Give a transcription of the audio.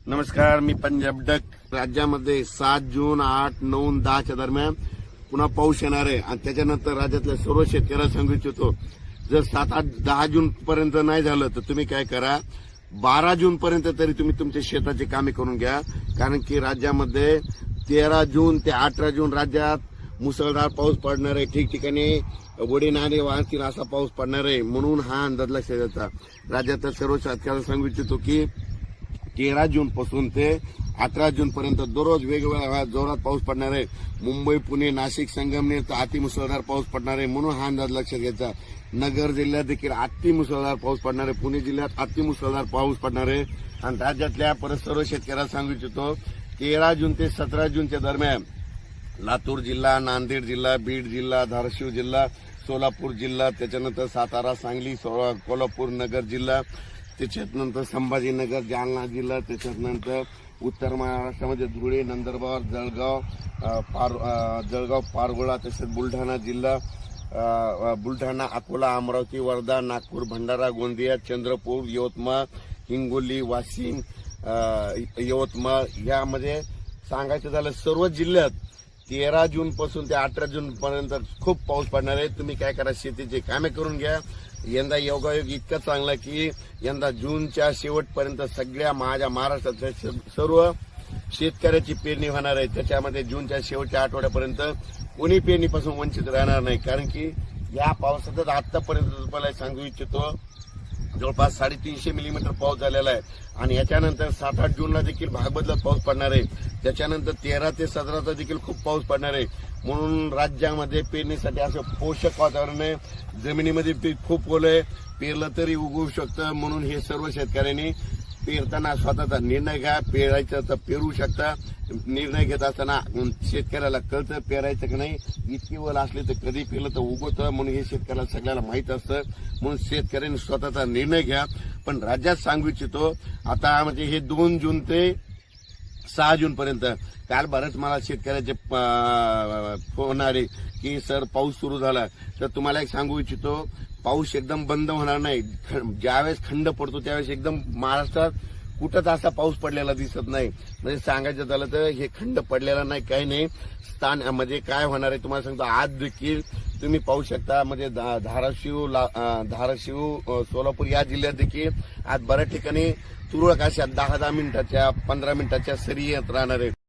नमस्कार, मी पंजाब डक. राज्यामध्ये 7 जून 8, 9, 10च्या दरम्यान पुन्हा पाऊस येणार आहे आणि त्याच्यानंतर राज्यातल्या सर्व शेतकऱ्यांना सांगू इच्छितो, जर 7, 8, 10 जून पर्यंत नाही झालं तर तुम्ही काय करा, 12 जून पर्यंत तरी तुम्ही तुमच्या शेताची कामे करून घ्या. कारण की राज्यामध्ये 13 जून ते 18 जून राज्यात मुसळधार पाऊस पडणार आहे. ठिकठिकाणी वडी नाणे वाहतील असा पाऊस पडणार आहे. म्हणून हा अंदाज लक्षात घ्यायचा. राज्यातल्या सर्व शेतकऱ्यांना सांगू इच्छितो की 13 जून पासून ते 18 जून पर्यंत दररोज वेगवेगळ्या जोरात पाऊस पडणार आहे. मुंबई, पुणे, नाशिक, संगमनेर तर अतिमुसळधार पाऊस पडणार आहे. म्हणून हा अंदाज लक्षात घ्यायचा. नगर जिल्ह्यात देखील अतिमुसळधार पाऊस पडणार आहे. पुणे जिल्ह्यात अतिमुसळधार पाऊस पडणार आहे. आणि राज्यातल्या परत सर्व शेतकऱ्यांना सांगू इच्छितो, 13 जून ते 17 जूनच्या दरम्यान लातूर जिल्हा, नांदेड जिल्हा, बीड जिल्हा, धाराशिव जिल्हा, सोलापूर जिल्हा, त्याच्यानंतर सातारा, सांगली, कोल्हापूर नगर जिल्हा, त्याच्यानंतर संभाजीनगर, जालना जिल्हा, त्याच्यानंतर उत्तर महाराष्ट्रामध्ये धुळे, नंदुरबार, जळगाव, पारगोळा, तसेच बुलढाणा जिल्हा, बुलढाणा, अकोला, अमरावती, वर्धा, नागपूर, भंडारा, गोंदिया, चंद्रपूर, यवतमाळ, हिंगोली, वाशिम, यवतमाळ यामध्ये सांगायचं झालं सर्व जिल्ह्यात 13 जून पासून ते 18 जून पर्यंत खूप पाऊस पडणार आहे. तुम्ही काय करा, शेतीचे कामे करून घ्या. यंदा योगायोग इतका चांगला की यंदा जूनच्या शेवटपर्यंत सगळ्या माझ्या महाराष्ट्रातल्या सर्व शेतकऱ्याची पेरणी होणार आहे. त्याच्यामध्ये जूनच्या शेवटच्या आठवड्यापर्यंत कोणी पेरणीपासून वंचित राहणार नाही. कारण की या पावसातच आतापर्यंत तुम्हाला सांगू इच्छितो, जवळपास 350 मिलीमीटर पाऊस झालेला आहे. आणि याच्यानंतर 7, 8 जूनला देखील भाग बदलत पाऊस पडणार आहे. त्याच्यानंतर 13 ते 17 देखील खूप पाऊस पडणार आहे. म्हणून राज्यामध्ये पेरणीसाठी असं पोषक वातावरण आहे. जमिनीमध्ये पीक खूप ओलं आहे, पेरलं तरी उगवू शकतं. म्हणून हे सर्व शेतकऱ्यांनी पेरताना स्वतःचा निर्णय घ्या. पेरायचं तर पेरू शकता. निर्णय घेत असताना शेतकऱ्याला कळतं पेरायचं की नाही. इतकी ओल असली तर कधी पेरलं तर उगवतं. म्हणून हे शेतकऱ्याला सगळ्याला माहीत असतं. म्हणून शेतकऱ्यांनी स्वतःचा निर्णय घ्या. पण राज्यात सांगू इच्छितो, आता म्हणजे हे 2 जून ते 6 जून पर्यंत काल बरंच मला शेतकऱ्याचे फोन आले की सर पाऊस सुरू झाला. तर तुम्हाला एक सांगू इच्छितो, पाऊस एकदम बंद होणार नाही. ज्यावेळेस खंड पडतो त्यावेळेस एकदम महाराष्ट्रात कुठंच असा पाऊस पडलेला दिसत नाही. म्हणजे सांगायचं झालं तर हे खंड पडलेला नाही, काही नाही. स्थान म्हणजे काय होणार आहे तुम्हाला सांगतो, आज देखील तुम्ही पाहू शकता. म्हणजे धाराशिव, सोलापूर या जिल्ह्यात देखील आज बऱ्याच ठिकाणी तुरळक अशा 10-10 मिनिटाच्या 15 मिनिटाच्या सरी येत राहणार आहे.